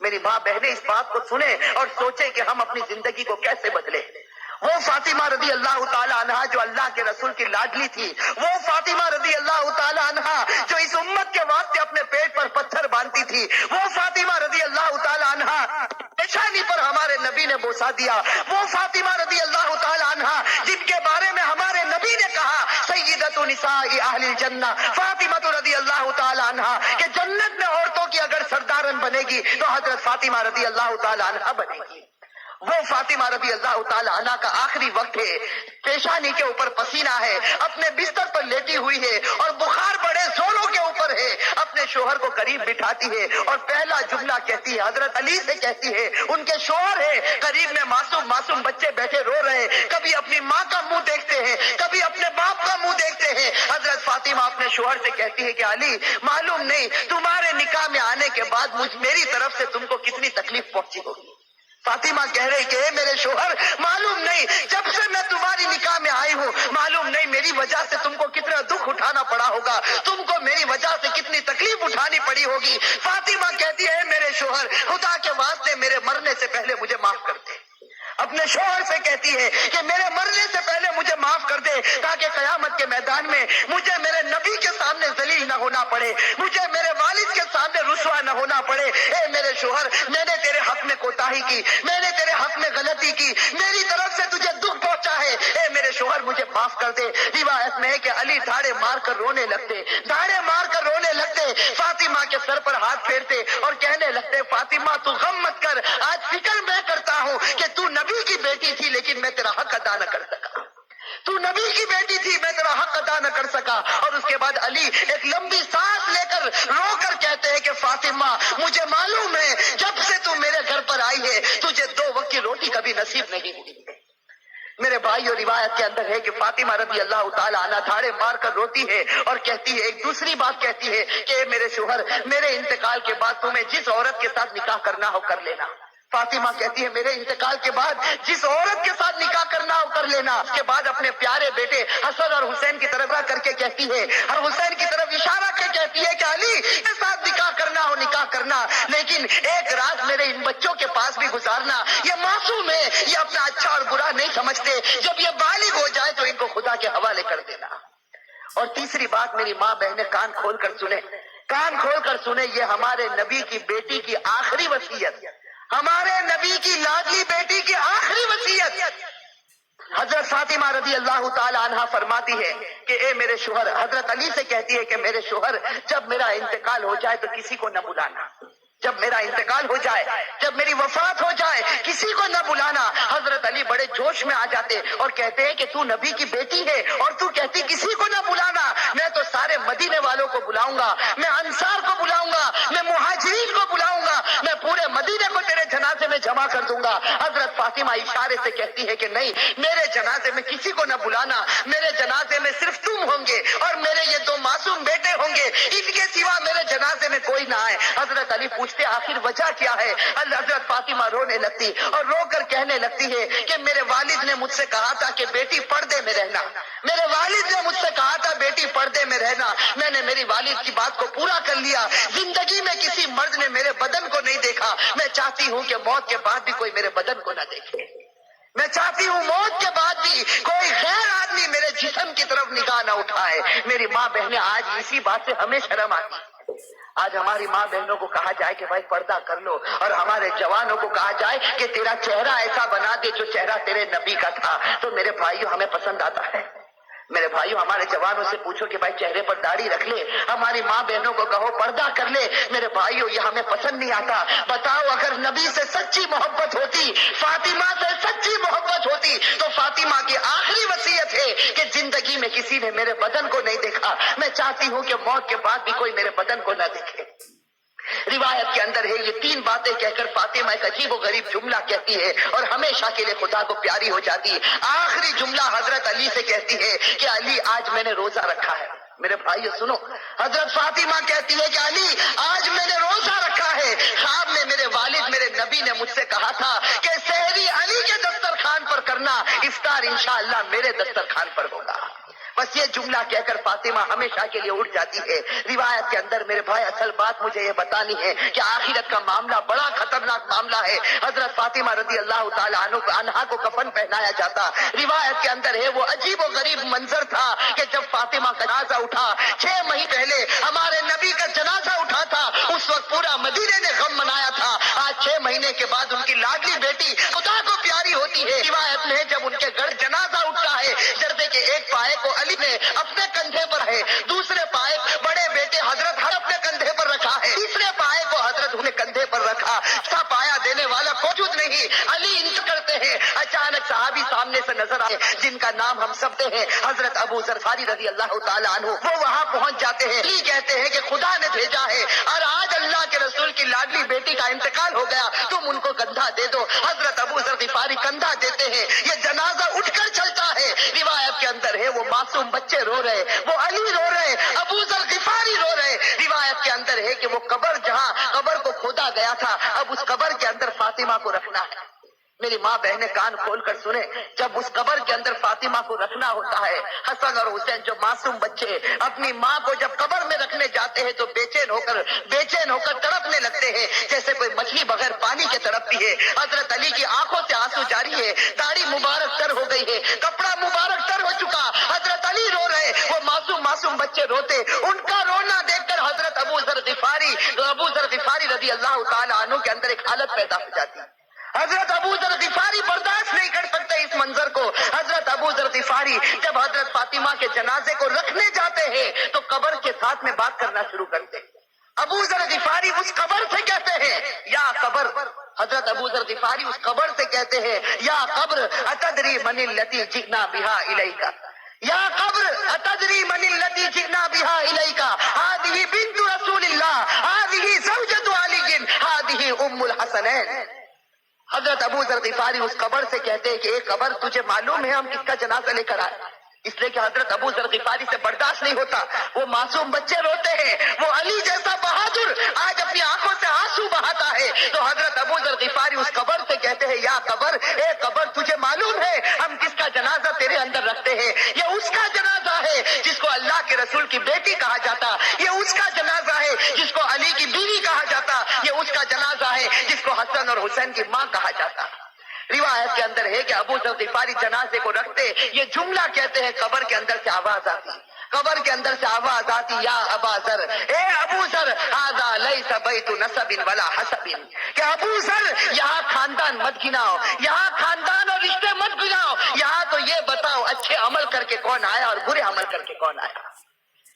میری ماں بہنیں اس بات کو سنیں اور سوچیں کہ ہم اپنی زندگی کو کیسے بدلے. وہ فاطمہ رضی اللہ تعالی عنہا جو اللہ کے رسول کی لاڈلی تھی، وہ فاطمہ رضی اللہ تعالی عنہا جو اس امت کے واسطے اپنے پیٹ پر پتھر باندھتی تھی، وہ فاطمہ رضی اللہ تعالی عنہا پیشانی پر ہمارے نبی نے بوسا دیا، وہ فاطمہ رضی اللہ تعالی عنہا جن کے بارے میں ہمارے نبی نے کہا سیدۃ نساء اہل الجنہ فاطمہ رضی اللہ تعالی عنہا کہ جنت میں عورتوں کی اگر سردارن بنے گی تو حضرت فاطمہ رضی اللہ تعالی عنہا بنے گی. وہ فاطمہ رضی اللہ تعالی عنہ کا آخری وقت ہے، پیشانی کے اوپر پسینہ ہے، اپنے بستر پر لیٹی ہوئی ہے اور بخار بڑے زوروں کے اوپر ہے، اپنے شوہر کو قریب بٹھاتی ہے اور پہلا جملہ کہتی ہے، حضرت علی سے کہتی ہے، ان کے شوہر ہے قریب میں، معصوم بچے بیٹھے رو رہے، کبھی اپنی ماں کا منہ دیکھتے ہیں، کبھی اپنے باپ کا منہ دیکھتے ہیں. حضرت فاطمہ اپنے شوہر سے کہتی ہے کہ علی معلوم نہیں تمہارے نکاح میں آنے کے بعد میری طرف سے تم کو کتنی تکلیف پہنچی ہوگی. فاطمہ کہہ رہی کہ اے میرے شوہر معلوم نہیں جب سے میں تمہاری نکاح میں آئی ہوں معلوم نہیں میری وجہ سے تم کو کتنا دکھ اٹھانا پڑا ہوگا، تم کو میری وجہ سے کتنی تکلیف اٹھانی پڑی ہوگی. فاطمہ کہتی ہے اے میرے شوہر خدا کے واسطے میرے مرنے سے پہلے مجھے معاف کر دے. اپنے شوہر سے کہتی ہے کہ میرے مرنے سے پہلے مجھے معاف کر دے تاکہ قیامت کے میدان میں مجھے میرے نبی کے سامنے ذلیل نہ ہونا پڑے، مجھے میرے والد کے سامنے رسوا نہ ہونا پڑے. اے میرے شوہر میں نے تیرے حق میں کوتاہی کی، میں نے تیرے حق میں غلطی کی، میری طرف سے تجھے دکھ پہنچا ہے، اے میرے شوہر مجھے معاف کر دے. روایت میں ہے کہ علی دھاڑے مار کر رونے لگتے، دھاڑے مار کر رونے لگتے، فاطمہ کے سر پر ہاتھ پھیرتے اور کہنے لگتے فاطمہ تو غم مت کر، آج فکر میں کرتا ہوں کہ تو نبی کی بیٹی تھی لیکن میں تیرا حق ادا نہ کر سکا، تو نبی کی بیٹی تھی میں تیرا حق ادا نہ کر سکا. اور اس کے بعد علی ایک لمبی سانس لے کر رو کر کہتے ہیں کہ فاطمہ مجھے معلوم ہے جب سے تو میرے گھر پر آئی ہے تجھے 2 وقت کی روٹی کبھی نصیب نہیں ہوئی. میرے بھائیو روایت کے اندر ہے کہ فاطمہ رضی اللہ تعالی عنہ دھاڑے مار کر روتی ہے اور کہتی ہے، ایک دوسری بات کہتی ہے کہ اے میرے شوہر میرے انتقال کے بعد تمہیں جس عورت کے ساتھ نکاح کرنا ہو کر لینا. فاطمہ کہتی ہے میرے انتقال کے بعد جس عورت کے ساتھ نکاح کرنا ہو کر لینا. اس کے بعد اپنے پیارے بیٹے حسن اور حسین کی طرف کر کے کہتی ہے اور حسین کی طرف اشارہ کر کہتی ہے کہ علی کے ساتھ نکاح کرنا ہو نکاح کرنا، لیکن ایک رات میرے ان بچوں کے پاس بھی گزارنا، یہ معصوم ہے، یہ اپنا اچھا اور برا نہیں سمجھتے، جب یہ بالغ ہو جائے تو ان کو خدا کے حوالے کر دینا. اور تیسری بات میری ماں بہنیں کان کھول کر سنیں، کان کھول کر سنیں، یہ ہمارے نبی کی بیٹی کی آخری وصیت، ہمارے نبی کی لاڈلی بیٹی کی آخری وصیت. حضرت فاطمہ رضی اللہ تعالی عنہ فرماتی ہے کہ اے میرے شوہر، حضرت علی سے کہتی ہے کہ میرے شوہر جب میرا انتقال ہو جائے تو کسی کو نہ بلانا، جب میرا انتقال ہو جائے، جب میری وفات ہو جائے کسی کو نہ بلانا. حضرت علی بڑے جوش میں آ جاتے اور کہتے ہیں کہ تو نبی کی بیٹی ہے اور تو کہتی کسی کو نہ بلانا، میں تو سارے مدینے والوں کو بلاؤں گا، میں انصار کو بلاؤں گا، میں مہاجرین کو بلاؤں گا، میں پورے مدینے کو تیرے جنازے میں جمع کر دوں گا. حضرت فاطمہ اشارے سے کہتی ہے کہ نہیں، میرے جنازے میں کسی کو نہ بلانا، میرے جنازے میں صرف تم ہوں گے اور میرے یہ 2 معصوم بیٹے ہوں گے، ان کے سوا میرے جنازے میں کوئی نہ آئے. حضرت علی پوچھتے آخر وجہ کیا ہے؟ حضرت فاطمہ رونے لگتی اور رو کر کہنے لگتی ہے کہ میرے والد نے مجھ سے کہا تھا کہ بیٹی پردے میں رہنا، میرے والد نے مجھ سے کہا تھا بیٹی پردے میں رہنا، میں نے میری والد کی بات کو پورا کر لیا. زندگی میں کسی مرد نے میرے بدن کو نہیں دیکھا، میں چاہتی ہوں کہ موت کے بعد بھی کوئی میرے بدن کو نہ دیکھے، میں چاہتی ہوں موت کے بعد بھی کوئی غیر آدمی میرے جسم کی طرف نگاہ نہ اٹھائے. میری ماں بہنیں آج اسی بات سے ہمیں شرم آتی. آج ہماری ماں بہنوں کو کہا جائے کہ بھائی پردہ کر لو، اور ہمارے جوانوں کو کہا جائے کہ تیرا چہرہ ایسا بنا دے جو چہرہ تیرے نبی کا تھا، تو میرے بھائیوں ہمیں پسند آتا ہے. میرے بھائیوں ہمارے جوانوں سے پوچھو کہ بھائی چہرے پر داڑھی رکھ لے، ہماری ماں بہنوں کو کہو پردہ کر لے. میرے بھائیوں یہ ہمیں پسند نہیں آتا. بتاؤ اگر نبی سے سچی محبت ہوتی، فاطمہ سے سچی محبت ہوتی، تو فاطمہ کی آخری وصیت ہے کہ زندگی میں کسی نے میرے بدن کو نہیں دیکھا، میں چاہتی ہوں کہ موت کے بعد بھی کوئی میرے بدن کو نہ دیکھے. روایت کے اندر ہے یہ 3 باتیں کہہ کر فاطمہ ایک عجیب و غریب جملہ کہتی ہے اور ہمیشہ کے لیے خدا کو پیاری ہو جاتی. آخری جملہ حضرت علی سے کہتی ہے کہ علی آج میں نے روزہ رکھا ہے. میرے بھائیو سنو، حضرت فاطمہ کہتی ہے کہ علی آج میں نے روزہ رکھا ہے. خواب میں میرے والد میرے نبی نے مجھ سے کہا تھا کہ سحری علی کے دسترخوان پر کرنا، افطار انشاءاللہ میرے دسترخوان پر ہوگا. بس یہ جملہ کہہ کر فاطمہ ہمیشہ کے لیے اٹھ جاتی ہے۔ روایت کے اندر میرے بھائی اصل بات مجھے یہ بتانی ہے کہ آخرت کا معاملہ بڑا خطرناک معاملہ ہے۔ حضرت فاطمہ رضی اللہ تعالی عنہا کو کفن پہنایا جاتا۔ روایت کے اندر ہے وہ عجیب و غریب منظر تھا کہ جب فاطمہ کا جنازہ اٹھا، 6 مہینے پہلے ہمارے نبی کا جنازہ اٹھا تھا، اس وقت پورا مدینے نے غم منایا تھا۔ آج 6 مہینے کے بعد ان کی لاڈلی بیٹی خدا کو پیاری ہوتی ہے۔ روایت میں جب ان کے گھر جنازہ اٹھتا ہے، جردے کے ایک پائے کو علی نے اپنے کندھے پر ہے، دوسرے پائے بڑے بیٹے حضرت ہر اپنے کندھے پر رکھا ہے، تیسرے پائے کو حضرت نے کندھے پر رکھا، سا پایا دینے والا موجود نہیں، علی انت کرتے ہیں۔ اچانک صحابی سامنے سے نظر آئے جن کا نام ہم سب ہیں، حضرت ابو ذر غفاری رضی اللہ تعالی عنہ، وہ وہاں پہنچ جاتے ہیں، علی کہتے ہیں کہ خدا نے بھیجا ہے اور آج اللہ کے رسول کی لاڈلی بیٹی کا انتقال ہو گیا، تم ان کو کندھا دے دو۔ حضرت ابو ذر غفاری کندھا دیتے ہیں، یہ جنازہ اٹھ کر چلتا ہے۔ روایت کے اندر ہے وہ معصوم بچے رو رہے، وہ علی رو رہے، ابو ذر غفاری رو رہے۔ روایت کے اندر ہے کہ وہ قبر جہاں قبر کو کھودا گیا تھا، اب اس قبر کے اندر فاطمہ کو رکھنا ہے۔ میری ماں بہنیں کان کھول کر سنیں، جب اس قبر کے اندر فاطمہ کو رکھنا ہوتا ہے، حسن اور حسین جو معصوم بچے اپنی ماں کو جب قبر میں رکھنے جاتے ہیں تو بے چین ہو کر تڑپنے لگتے ہیں جیسے کوئی مچھلی بغیر پانی کے تڑپتی ہے۔ حضرت علی کی آنکھوں سے آنسو جاری ہے، داڑھی مبارک تر ہو گئی ہے، کپڑا مبارک تر ہو چکا، حضرت علی رو رہے، وہ معصوم بچے روتے، ان کا رونا دیکھ کر حضرت ابو ذر غفاری رضی اللہ تعالی عنہ کے اندر ایک حالت پیدا ہو جاتی ہے۔ حضرت ابو ذر غفاری برداشت نہیں کر سکتے اس منظر کو۔ حضرت ابو ذر غفاری جب حضرت فاطمہ کے جنازے کو رکھنے جاتے ہیں تو قبر کے ساتھ میں بات کرنا شروع کرتے ہیں۔ ابو ذر غفاری اس قبر سے کہتے ہیں، یا قبر، حضرت ابو ذر غفاری اس قبر سے کہتے ہیں، یا قبر اتدری من التی جئنا بها الیک، یا قبر اتدری من التی جئنا بها الیک، هذه بنت رسول اللہ، هذه زوجة علی، هذه ام الحسنین۔ حضرت ابو ذر غفاری اس قبر سے کہتے ہیں کہ ایک قبر تجھے معلوم ہے ہم کس کا جنازہ لے کر آئے؟ اس لیے کہ حضرت ابو ذر غفاری سے برداشت نہیں ہوتا، وہ معصوم بچے روتے ہیں، وہ علی جیسا بہادر آج اپنی آنکھوں سے آنسو بہاتا ہے، تو حضرت ابو ذر غفاری اس قبر سے کہتے ہیں، یا قبر، اے قبر تجھے معلوم ہے ہم کس کا جنازہ تیرے اندر رکھتے ہیں؟ یہ اس کا جنازہ ہے جس کو اللہ کے رسول کی بیٹی کہا جاتا، یہ اس کا جنازہ ہے جس کو علی کی بیوی کہا جاتا، یہ اس کا جنازہ ہے جس کو حسن اور حسین کی ماں کہا جاتا۔ روایت کے اندر ہے کہ ابو ذر غفاری جنازے کو رکھتے، یہ جملہ کہتے ہیں، قبر کے اندر سے آواز آتی، قبر کے اندر سے آواز آتی، یا ابا ذر، اے ابو ذر، ھذا لیس بیت نسب ولا حسب، کہ ابو ذر یہاں خاندان مت گناؤ، یہاں خاندان اور رشتے مت گناؤ، یہاں تو یہ بتاؤ اچھے عمل کر کے کون آیا اور برے عمل کر کے کون آیا۔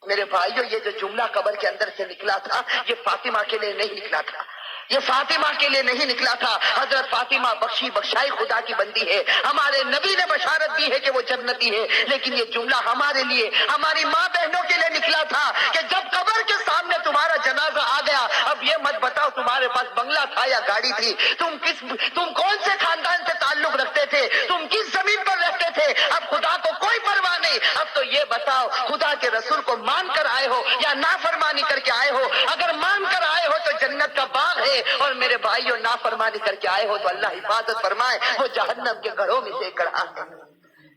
میرے بھائیوں، یہ جو جملہ قبر کے اندر سے نکلا تھا یہ فاطمہ کے لیے نہیں نکلا تھا، یہ فاطمہ کے لیے نہیں نکلا تھا۔ حضرت فاطمہ بخشی بخشائی خدا کی بندی ہے، ہمارے نبی نے بشارت دی ہے کہ وہ جنتی ہے، لیکن یہ جملہ ہمارے لیے، ہماری ماں بہنوں کے لیے نکلا تھا کہ جب قبر کے سامنے تمہارا جنازہ آ گیا، اب یہ مت بتاؤ تمہارے پاس بنگلہ تھا یا گاڑی تھی، تم کون سے خاندان سے تعلق رکھتے تھے، تم کس زمین پر رہتے تھے، اب خدا کو کوئی پرواہ نہیں، اب تو یہ بتاؤ خدا کے رسول کو مان کر آئے ہو یا نافرمانی کر کے آئے ہو؟ اگر مان کر آئے ہو تو جنت کا باغ ہے، اور میرے بھائیوں نافرمانی کر کے آئے ہو تو اللہ حفاظت فرمائے، وہ جہنم کے گڑھوں میں سے گڑھا ہے۔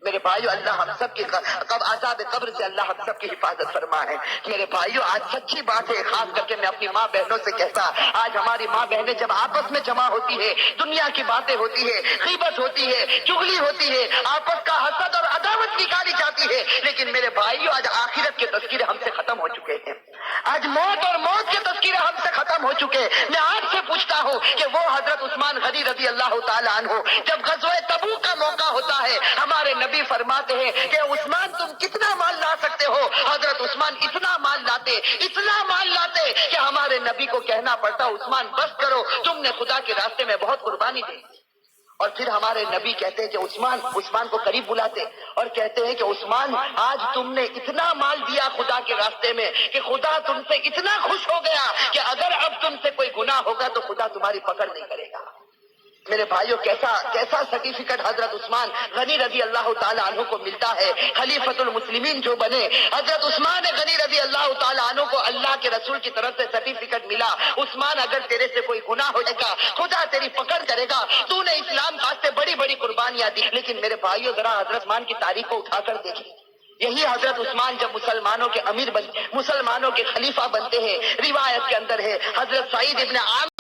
میرے بھائیوں، اللہ ہم سب کی عذاب قبر سے اللہ ہم سب کی حفاظت فرمائے۔ میرے بھائیوں، آج سچی بات ہے، خاص کر کے میں اپنی ماں بہنوں سے کہتا، آج ہماری ماں بہنیں جب آپس میں جمع ہوتی ہے، دنیا کی باتیں ہوتی ہے، غیبت ہوتی ہے، چغلی ہوتی ہے، آپس کا حسد اور عداوت نکالی جاتی ہے، لیکن میرے بھائیوں آج آخرت کے تذکرے ہم سے ختم ہو چکے ہیں، آج موت اور موت کے تذکرے ہم سے ختم ہو چکے۔ میں آج سے پوچھتا ہوں کہ وہ حضرت عثمان غنی رضی اللہ تعالی عنہ جب غزوہ تبوک کا موقع ہوتا ہے، ہمارے نبی فرماتے ہیں کہ عثمان تم کتنا مال لا سکتے ہو؟ حضرت عثمان اتنا مال لاتے کہ ہمارے نبی کو کہنا پڑتا، عثمان بس کرو، تم نے خدا کے راستے میں بہت قربانی دی۔ اور پھر ہمارے نبی کہتے ہیں کہ عثمان کو قریب بلاتے اور کہتے ہیں کہ عثمان آج تم نے اتنا مال دیا خدا کے راستے میں کہ خدا تم سے اتنا خوش ہو گیا کہ اگر اب تم سے کوئی گناہ ہوگا تو خدا تمہاری پکڑ نہیں کرے گا۔ میرے بھائیوں، کیسا سرٹیفکیٹ حضرت عثمان غنی رضی اللہ تعالیٰ عنہ کو ملتا ہے، خلیفۃ المسلمین جو بنے۔ حضرت عثمان غنی رضی اللہ تعالیٰ عنہ کو اللہ کے رسول کی طرف سے سرٹیفکیٹ ملا، عثمان اگر تیرے سے کوئی گناہ ہو جائے گا خدا تیری پکڑ کرے گا، تو نے اسلام واسطے بڑی بڑی قربانیاں دی۔ لیکن میرے بھائیوں، ذرا حضرت عثمان کی تاریخ کو اٹھا کر دیکھیں، یہی حضرت عثمان جب مسلمانوں کے خلیفہ بنتے ہیں، روایت کے اندر ہے حضرت سعید ابن عامر